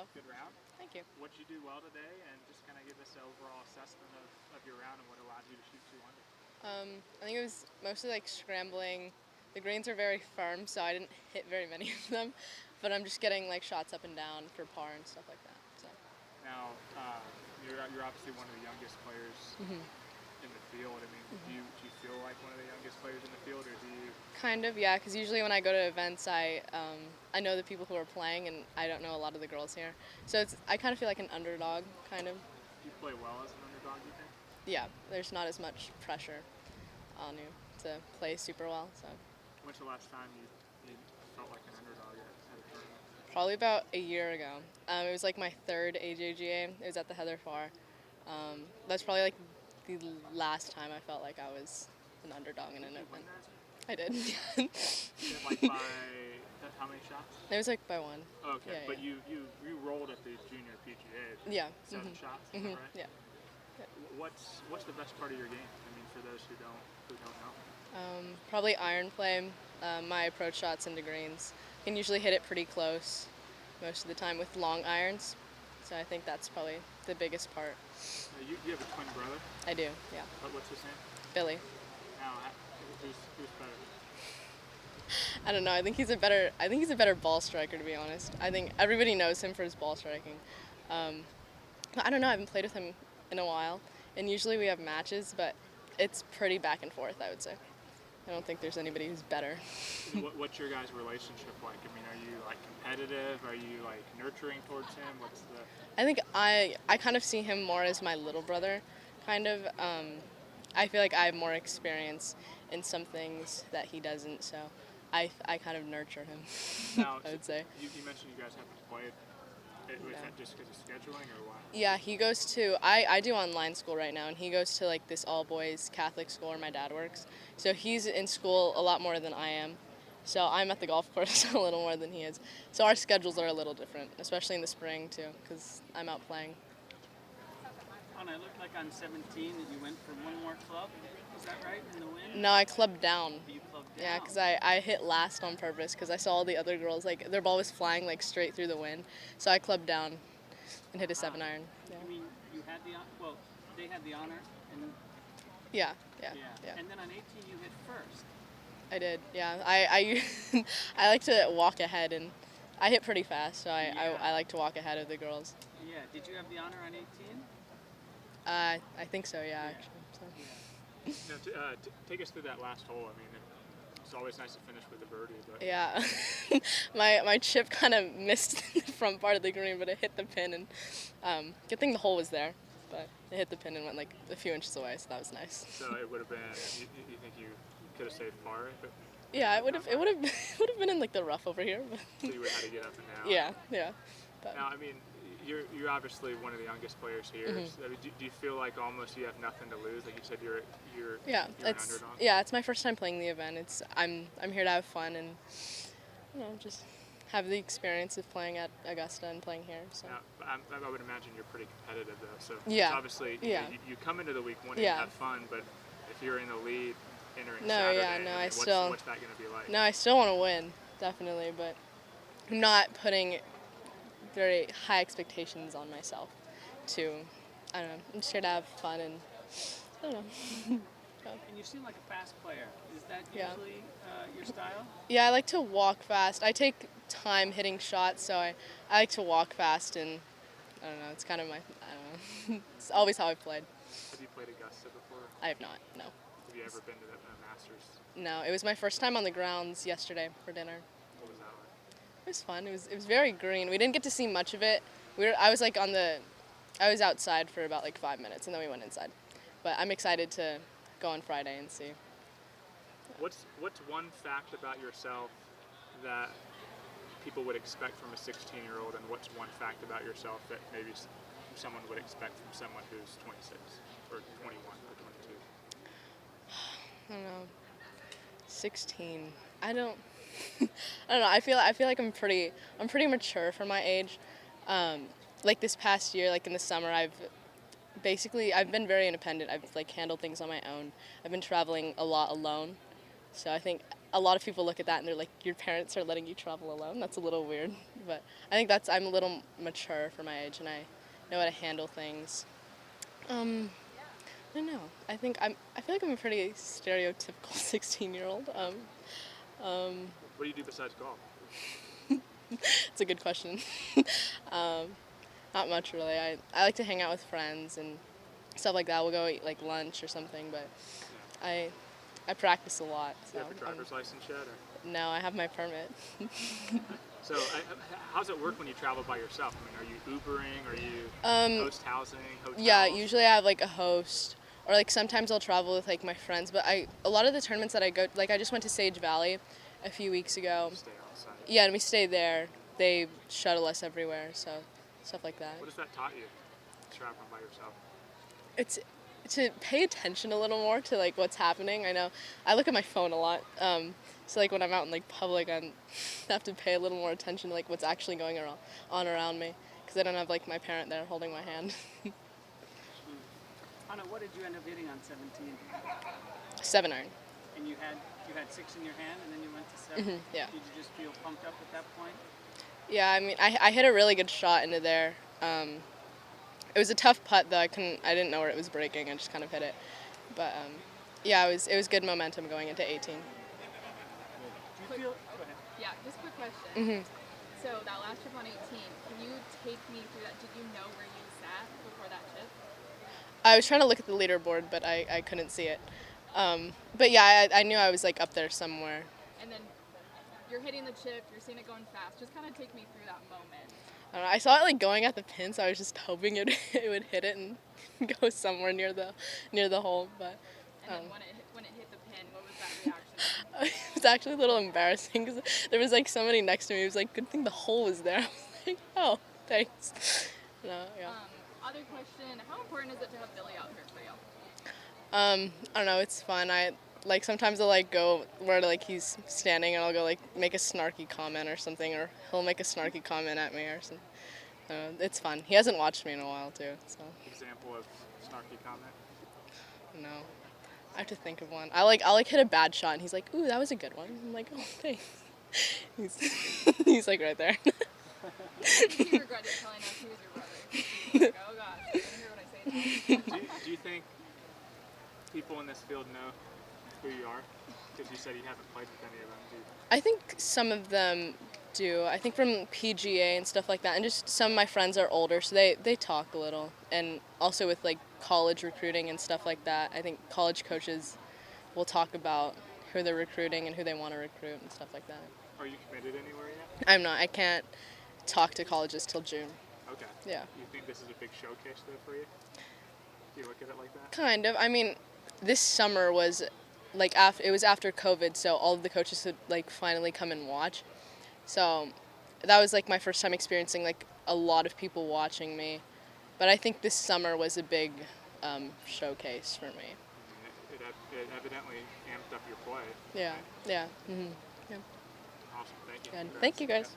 So Good round. thank you. What did you do well today, and just kind of give us an overall assessment of your round and what allowed you to shoot 2 under. I think it was mostly like scrambling. The greens are very firm, so I didn't hit very many of them. But I'm just getting like shots up and down for par and stuff like that. So Now, you're obviously one of the youngest players in the field. I mean, do you feel like one of the youngest players in the field, or do you? kind of, yeah. Because usually when I go to events, I know the people who are playing, and I don't know a lot of the girls here. So I kind of feel like an underdog, kind of. Do you play well as an underdog, you think? Yeah, there's not as much pressure on you to play super well. So When's the last time you felt like an underdog at a tournament? probably about a year ago. It was like my third AJGA. It was at the Heather Farr. That's probably like the last time I felt like I was an underdog in an Did you win event. that? I did. Is it like by how many shots? It was like by one. Okay, Yeah, but yeah. you rolled at the junior PGA. Yeah. 7 shots, is that right? Yeah. What's the best part of your game? I mean, for those who don't know. Probably iron play. My approach shots into greens. I can usually hit it pretty close most of the time with long irons. So I think that's probably the biggest part. You have a twin brother. I do, yeah. What's his name? Billy. Now, who's better? I don't know. I think he's a better ball striker, to be honest. I think everybody knows him for his ball striking. I don't know. I haven't played with him in a while, and usually we have matches, but it's pretty back and forth, I would say. I don't think there's anybody who's better. What's your guys' relationship like? I mean, are you like competitive? Are you like nurturing towards him? What's the? I think I kind of see him more as my little brother, kind of. I feel like I have more experience in some things that he doesn't, so I kind of nurture him. Now, I would say. You mentioned you guys haven't played. Was that just because of scheduling or why? Yeah, he goes to, I do online school right now, and he goes to like this all boys Catholic school where my dad works. So he's in school a lot more than I am. So I'm at the golf course a little more than he is. So our schedules are a little different, especially in the spring too, because I'm out playing. Anna, it looked like on 17 that you went for one more club. Is that right, in the win? No, I clubbed down. You clubbed down. Yeah, because I hit last on purpose because I saw all the other girls, like, their ball was flying, like, straight through the wind. So I clubbed down and hit a 7-iron. Yeah. I mean, you had well, they had the honor, and Yeah. And then on 18 you hit first. I did, yeah. I I like to walk ahead, and I hit pretty fast, so I like to walk ahead of the girls. Yeah. Did you have the honor on 18? I think so, yeah, actually. So. Now, take us through that last hole. I mean, it's always nice to finish with a birdie, but Yeah, my chip kind of missed the front part of the green, but it hit the pin, and good thing the hole was there, but it hit the pin and went like a few inches away, so that was nice. so it would have been. You think you could have saved par? Yeah, it would have been in like the rough over here, but So you would have had to get up and down. yeah. But, Now, I mean, you're obviously one of the youngest players here. So, I mean, do you feel like almost you have nothing to lose? Like you said, you're yeah, an underdog. it's my first time playing the event. I'm here to have fun and just have the experience of playing at Augusta and playing here. So Now, I would imagine you're pretty competitive though. So Yeah. it's obviously, Yeah. you come into the week wanting Yeah. to have fun, but if you're in the lead entering No, Saturday, yeah, no, I I mean, still- what's that going to be like? no, I still want to win, definitely, but I'm not putting very high expectations on myself. I don't know. I'm just here to have fun and I don't know. And you seem like a fast player. Is that Yeah. usually your style? Yeah, I like to walk fast. I take time hitting shots, so I like to walk fast, and I don't know, it's kind of I don't know. It's always how I've played. Have you played Augusta before? I have not, no. Have you ever been to the Masters? No, it was my first time on the grounds yesterday for dinner. What was that like? It was fun. It was very green. We didn't get to see much of it. I was outside for about like 5 minutes, and then we went inside. But I'm excited to go on Friday and see. What's one fact about yourself that people would expect from a 16-year-old, and what's one fact about yourself that maybe someone would expect from someone who's 26 or 21 or 22? I don't know. 16. I don't know. I feel like I'm pretty mature for my age. Like this past year, like in the summer, I've been very independent. I've like handled things on my own. I've been traveling a lot alone. So I think a lot of people look at that and they're like, your parents are letting you travel alone? That's a little weird. But I think I'm a little mature for my age and I know how to handle things. I don't know. I feel like I'm a pretty stereotypical 16-year-old. What do you do besides golf? It's a good question. Not much really. I like to hang out with friends and stuff like that. We'll go eat like lunch or something, but Yeah. I practice a lot. Do So you have a driver's license yet? Or? no, I have my permit. So, how's it work when you travel by yourself? I mean, are you Ubering? Are you host housing, hotels? Yeah, usually I have like a host, or like sometimes I'll travel with like my friends. But a lot of the tournaments that I go, like I just went to Sage Valley a few weeks ago. Stay on site. Yeah, and we stayed there. They shuttle us everywhere, so stuff like that. What has that taught you, traveling by yourself? It's to pay attention a little more to like what's happening. I know I look at my phone a lot, so like when I'm out in like public, I have to pay a little more attention to like what's actually going on around me, because I don't have like my parent there holding my hand. Anna, what did you end up hitting on 17? 7 iron. And you had 6 in your hand, and then you went to 7. Yeah. Did you just feel pumped up at that point? Yeah, I mean I hit a really good shot into there. It was a tough putt though. I didn't know where it was breaking. I just kind of hit it, but yeah, it was good momentum going into 18. Do you feel? Go ahead. Yeah, just a quick question. So that last trip on 18, can you take me through that? Did you know where you sat before that trip? I was trying to look at the leaderboard, but I couldn't see it. But yeah, I knew I was like up there somewhere. And then you're hitting the chip, you're seeing it going fast. Just kind of take me through that moment. I don't know, I saw it like going at the pin, so I was just hoping it would hit it and go somewhere near the hole. But And then when it hit the pin, what was that reaction? it was actually a little embarrassing because there was like somebody next to me. It was like, good thing the hole was there. I was like, oh, thanks. No, yeah. Other question, how important is it to have Billy out here for you? I don't know, it's fun. Sometimes I'll like go where like he's standing and I'll go like make a snarky comment or something, or he'll make a snarky comment at me or something. It's fun. He hasn't watched me in a while too, so. Example of snarky comment? No. I have to think of one. I'll like hit a bad shot and he's like, ooh, that was a good one. I'm like, oh, thanks. He's like right there. He regretted telling us he was your brother. He's like, oh gosh, you're gonna hear what I say now. Do you think people in this field know who you are? Because you said you haven't played with any of them. I think some of them do. I think from PGA and stuff like that, and just some of my friends are older, so they talk a little. And also with like college recruiting and stuff like that, I think college coaches will talk about who they're recruiting and who they want to recruit and stuff like that. Are you committed anywhere yet? I'm not. I can't talk to colleges till June. Okay. Yeah. You think this is a big showcase though for you? Do you look at it like that? Kind of. I mean, this summer was like it was after COVID, so all of the coaches could like finally come and watch. So that was like my first time experiencing like a lot of people watching me. But I think this summer was a big showcase for me. It evidently amped up your play. Yeah. Yeah. Mm-hmm. Yeah. Awesome. Thank you. Good. Thank you guys.